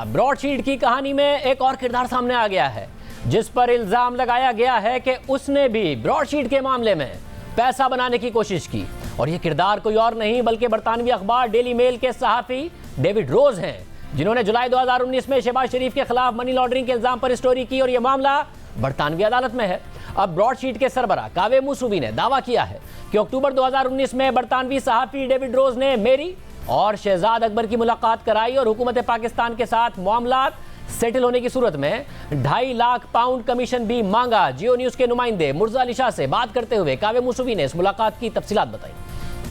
अब ब्रॉडशीट की कहानी में एक और किरदार सामने आ गया है जिस पर इल्जाम लगाया गया है कि उसने भी ब्रॉडशीट के मामले में पैसा बनाने की कोशिश की। और यह किरदार कोई और नहीं बल्कि बरतानवी अखबार डेली मेल के सहाफी डेविड रोज हैं, जिन्होंने जुलाई 2019 में शहबाज शरीफ के खिलाफ मनी लॉन्ड्रिंग के इल्जाम पर स्टोरी की और यह मामला बरतानवी अदालत में है। अब ब्रॉडशीट के सरबराह कावे मूसूवी ने दावा किया है कि अक्टूबर 2019 में बरतानवी सहाफी डेविड रोज ने मेरी और शहजाद अकबर की मुलाकात कराई और हुकूमत पाकिस्तान के साथ मामला सेटल होने की सूरत में 2.5 लाख पाउंड कमीशन भी मांगा। जियो न्यूज के नुमाइंदे मुर्जा अली शाह से बात करते हुए कावे मूसूवी ने इस मुलाकात की तफसीलात बताई।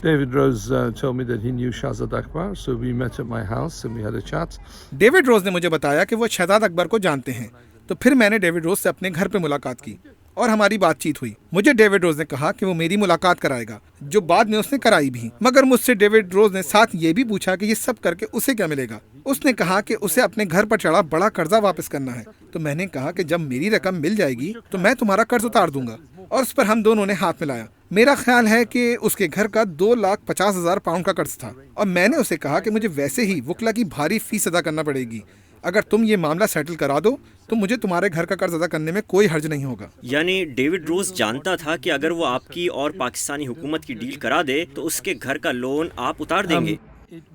David Rose told me that he knew Shahzad Akbar, so we met at my house and we had a chat. David Rose ने मुझे बताया कि वो शहजाद अकबर को जानते हैं, तो फिर मैंने डेविड रोज से अपने घर पे मुलाकात की और हमारी बातचीत हुई। मुझे डेविड रोज ने कहा कि वो मेरी मुलाकात कराएगा, जो बाद में उसने कराई भी। मगर मुझसे डेविड रोज ने साथ ये भी पूछा कि ये सब करके उसे क्या मिलेगा। उसने कहा कि उसे अपने घर पर चढ़ा बड़ा कर्जा वापस करना है। तो मैंने कहा कि जब मेरी रकम मिल जाएगी तो मैं तुम्हारा कर्ज उतार दूंगा, और उस पर हम दोनों ने हाथ मिलाया। मेरा ख्याल है कि उसके घर का 2,50,000 पाउंड का कर्ज था, और मैंने उसे कहा कि मुझे वैसे ही वकला की भारी फीस अदा करना पड़ेगी। अगर तुम ये मामला सेटल करा दो तो मुझे तुम्हारे घर का कर्ज अदा करने में कोई हर्ज नहीं होगा। यानी डेविड रोज जानता था कि अगर वो आपकी और पाकिस्तानी हुकूमत की डील करा दे तो उसके घर का लोन आप उतार देंगे।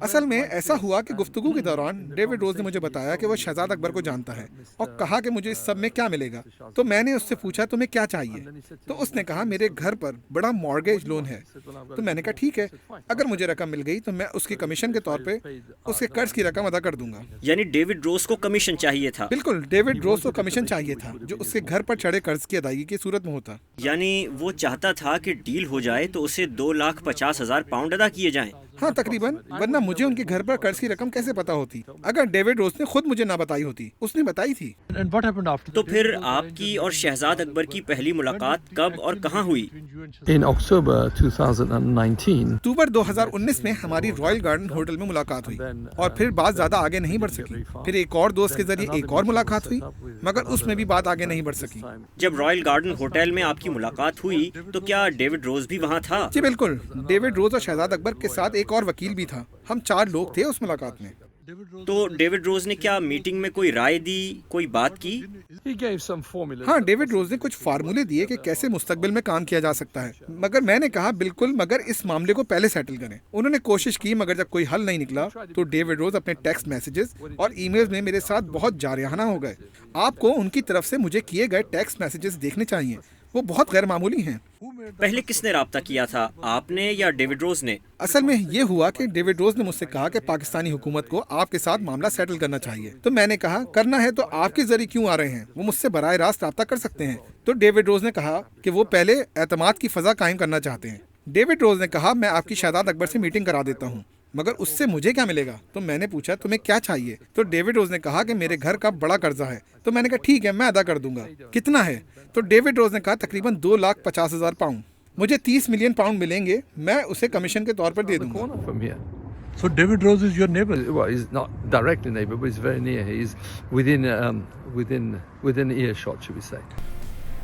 असल में ऐसा हुआ कि गुफ्तगू के दौरान डेविड रोज ने मुझे बताया कि वो शहजाद अकबर को जानता है और कहा कि मुझे इस सब में क्या मिलेगा। तो मैंने उससे पूछा तुम्हें क्या चाहिए, तो उसने कहा मेरे घर पर बड़ा मॉर्गेज लोन है। तो मैंने कहा ठीक है, अगर मुझे रकम मिल गई तो मैं उसकी कमीशन के तौर पे उसके कर्ज की रकम अदा कर दूंगा। यानी डेविड रोज को कमीशन चाहिए था। बिल्कुल, डेविड रोज को कमीशन चाहिए था जो उसके घर पर चढ़े कर्ज की अदायगी की सूरत में होता। यानी वो चाहता था कि डील हो जाए तो उसे 2,50,000 पाउंड अदा किए जाएं। हाँ तकरीबन, वरना मुझे उनके घर पर कर्ज की रकम कैसे पता होती अगर डेविड रोज ने खुद मुझे ना बताई होती। उसने बताई थी। तो फिर आपकी और शहजाद अकबर की पहली मुलाकात कब और कहाँ हुई? In October 2019, अक्टूबर 2019 में हमारी रॉयल गार्डन होटल में मुलाकात हुई, और फिर बात ज्यादा आगे नहीं बढ़ सकी। फिर एक और दोस्त के जरिए एक और मुलाकात हुई, मगर उसमें भी बात आगे नहीं बढ़ सकी। जब रॉयल गार्डन होटल में आपकी मुलाकात हुई तो क्या डेविड रोज भी वहाँ था? जी बिल्कुल, डेविड रोज और शहजाद अकबर के साथ एक और वकील भी था। हम 4 लोग थे उस मुलाकात में। तो डेविड रोज ने क्या मीटिंग में कोई राय दी, कोई बात की? he gave some formulas. हाँ, डेविड रोज ने कुछ फार्मूले दिए कि कैसे मुस्तकबिल में काम किया जा सकता है, मगर मैंने कहा बिल्कुल, मगर इस मामले को पहले सेटल करें। उन्होंने कोशिश की, मगर जब कोई हल नहीं निकला तो डेविड रोज अपने टेक्स्ट मैसेजेस और ईमेल्स में मेरे साथ बहुत जारहाना हो गए। आपको उनकी तरफ से मुझे किए गए टेक्स्ट मैसेजेस देखने चाहिए, वो बहुत गैर मामूली हैं। पहले किसने राब्ता किया था, आपने या डेविड रोज ने? असल में ये हुआ कि डेविड रोज ने मुझसे कहा कि पाकिस्तानी हुकूमत को आपके साथ मामला सेटल करना चाहिए। तो मैंने कहा करना है तो आपके जरिए क्यों आ रहे हैं, वो मुझसे बराह रास्त राब्ता कर सकते हैं। तो डेविड रोज ने कहा कि वो पहले एतमाद की फजा कायम करना चाहते हैं। डेविड रोज ने कहा मैं आपकी शहजाद अकबर से मीटिंग करा देता हूँ, मगर उससे मुझे क्या मिलेगा। तो मैंने पूछा तुम्हें क्या चाहिए। तो डेविड रोज ने कहा कि मेरे घर का बड़ा कर्जा है। तो मैंने कहा ठीक है, मैं अदा कर दूंगा। कितना है? तो डेविड रोज ने कहा तकरीबन 2,50,000 पाउंड। मुझे 30 मिलियन पाउंड मिलेंगे, मैं उसे कमीशन के तौर पर दे दूंगा। Corner from here. So David Rose is your neighbor? Well, he's not directly neighbour, but he's very near. He's within earshot, should we say.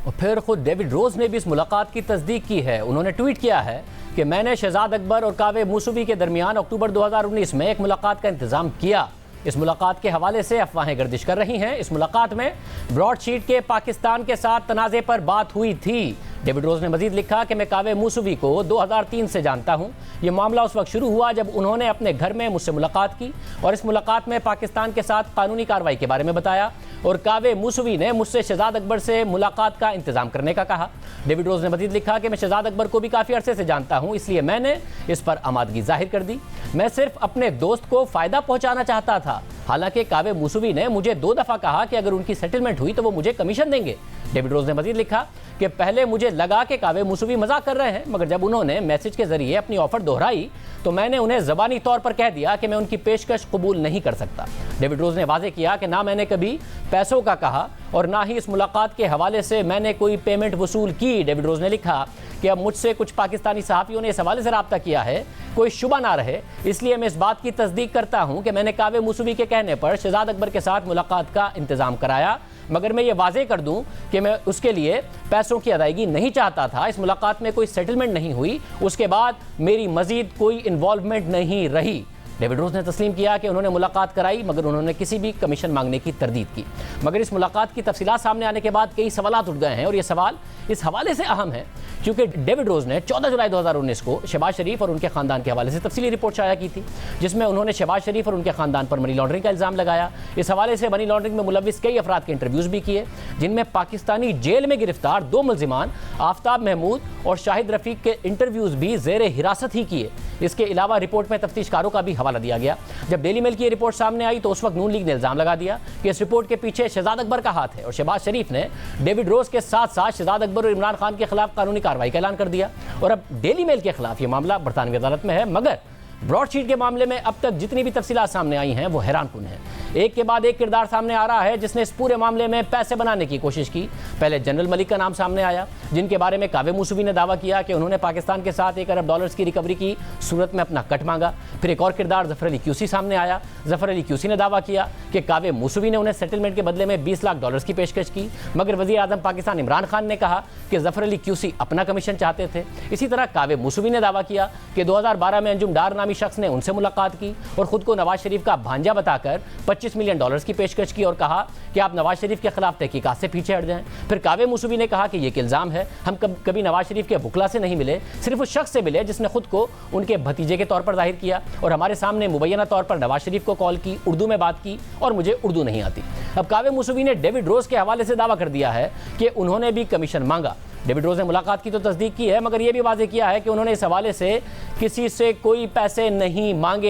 और फिर खुद डेविड रोज ने भी इस मुलाकात की तस्दीक की है। उन्होंने ट्वीट किया है कि मैंने शहजाद अकबर और कावे मूसूवी के दरमियान अक्टूबर 2019 में एक मुलाकात का इंतजाम किया। इस मुलाकात के हवाले से अफवाहें गर्दिश कर रही हैं। इस मुलाकात में ब्रॉडशीट के पाकिस्तान के साथ तनाज़े पर बात हुई थी। डेविड रोज ने मजीद लिखा कि मैं कावे मूसूवी को 2003 से जानता हूं। यह मामला उस वक्त शुरू हुआ जब उन्होंने अपने घर में मुझसे मुलाकात की और इस मुलाकात में पाकिस्तान के साथ कानूनी कार्रवाई के बारे में बताया, और कावे मूसूवी ने मुझसे शहजाद अकबर से मुलाकात का इंतजाम करने का कहा। डेविड रोज ने मजीद लिखा कि मैं शहजाद अकबर को भी काफ़ी अरसे से जानता हूं, इसलिए मैंने इस पर आमादगी जाहिर कर दी। मैं सिर्फ अपने दोस्त को फ़ायदा पहुंचाना चाहता था। हालांकि कावे मूसूवी ने मुझे 2 दफ़ा कहा कि अगर उनकी सेटलमेंट हुई तो वो मुझे कमीशन देंगे। डेविड रोज ने मजीद लिखा कि पहले मुझे लगा कि कावे मूसूवी मजाक कर रहे हैं, मगर जब उन्होंने मैसेज के जरिए अपनी ऑफर दोहराई तो मैंने उन्हें ज़बानी तौर पर कह दिया कि मैं उनकी पेशकश कबूल नहीं कर सकता। डेविड रोज ने वाजे किया कि ना मैंने कभी पैसों का कहा और ना ही इस मुलाकात के हवाले से मैंने कोई पेमेंट वसूल की। डेविड रोज ने लिखा कि अब मुझसे कुछ पाकिस्तानी सहाफ़ियों ने इस हवाले से रब्ता किया है, कोई शुबा ना रहे, इसलिए मैं इस बात की तस्दीक करता हूँ कि मैंने कावे मूसूवी के कहने पर शहजाद अकबर के साथ मुलाकात का इंतज़ाम कराया, मगर मैं ये वाजे कर दूं कि मैं उसके लिए पैसों की अदायगी नहीं चाहता था। इस मुलाकात में कोई सेटलमेंट नहीं हुई, उसके बाद मेरी मजीद कोई इन्वॉल्वमेंट नहीं रही। डेविड रोज ने तस्लीम किया कि उन्होंने मुलाकात कराई, मगर उन्होंने किसी भी कमीशन मांगने की तरदीद की। मगर इस मुलाकात की तफसीलात सामने आने के बाद कई सवालात उठ गए हैं, और ये सवाल इस हवाले से अहम है क्योंकि डेविड रोज ने 14 जुलाई 2019 को शहबाज शरीफ और उनके खानदान के हवाले से तफसीली रिपोर्ट शाया की थी, जिसमें उन्होंने शहबाज शरीफ और उनके खानदान पर मनी लॉन्ड्रिंग का इल्ज़ाम लगाया। इस हवाले से मनी लॉन्ड्रिंग में मुलविस कई अफराद के इंटरव्यूज़ भी किए, जिनमें पाकिस्तानी जेल में गिरफ्तार 2 मुल्जिमान आफ्ताब महमूद और शाहिद रफीक के इंटरव्यूज़ भी ज़ेर हिरासत ही किए। इसके अलावा रिपोर्ट में तफ्तीशकारों का भी हवाला दिया गया। जब डेली मेल की रिपोर्ट सामने आई तो उस वक्त नून लीग ने इल्ज़ाम लगा दिया कि इस रिपोर्ट के पीछे शहजाद अकबर का हाथ है, और शहबाज शरीफ ने डेविड रोज के साथ साथ शहजाद अकबर और इमरान खान के खिलाफ कानूनी कार्रवाई का ऐलान कर दिया। और अब डेली मेल के खिलाफ ये मामला बरतानवी अदालत में है, मगर ब्रॉडशीट के मामले में अब तक जितनी भी तफसीलात सामने आई हैं वो हैरानकुन है। एक के बाद एक किरदार सामने आ रहा है जिसने इस पूरे मामले में पैसे बनाने की कोशिश की। पहले जनरल मलिक का नाम सामने आया, जिनके बारे में कावे मूसवी ने दावा किया कि उन्होंने पाकिस्तान के साथ $1 अरब की रिकवरी की सूरत में अपना कट मांगा। फिर एक और किरदार जफर अली क्यूसी सामने आया। जफर अली क्यूसी ने दावा किया कि कावे मूसवी ने उन्हें सेटलमेंट के बदले में $20 लाख की पेशकश की, मगर वज़ीर आज़म पाकिस्तान इमरान खान ने कहा कि जफर अली क्यूसी अपना कमीशन चाहते थे। इसी तरह कावे मूसवी ने दावा किया कि 2012 में अंजुम डार नामी शख्स ने उनसे मुलाकात की और खुद को नवाज शरीफ का भांजा बताकर $25 मिलियन की पेशकश की और कहा कि आप नवाज शरीफ के खिलाफ तहकीकात से पीछे हट जाएं। फिर कावे मूसवी ने कहा कि यह इल्ज़ाम है, हम कभी नवाज शरीफ के बुकला से नहीं मिले, सिर्फ उस शख्स से मिले जिसने खुद को उनके भतीजे के तौर पर जाहिर किया और हमारे सामने मुबैना तौर पर नवाज शरीफ को कॉल की, उर्दू में बात की, और मुझे उर्दू नहीं आती। अब कावे मूसवी ने डेविड रोज के हवाले से दावा कर दिया है कि उन्होंने भी कमीशन मांगा। डेविड रोज ने मुलाकात की तो तस्दीक की है, मगर यह भी वाज़ेह किया है कि उन्होंने इस हवाले से किसी से कोई पैसे नहीं मांगे।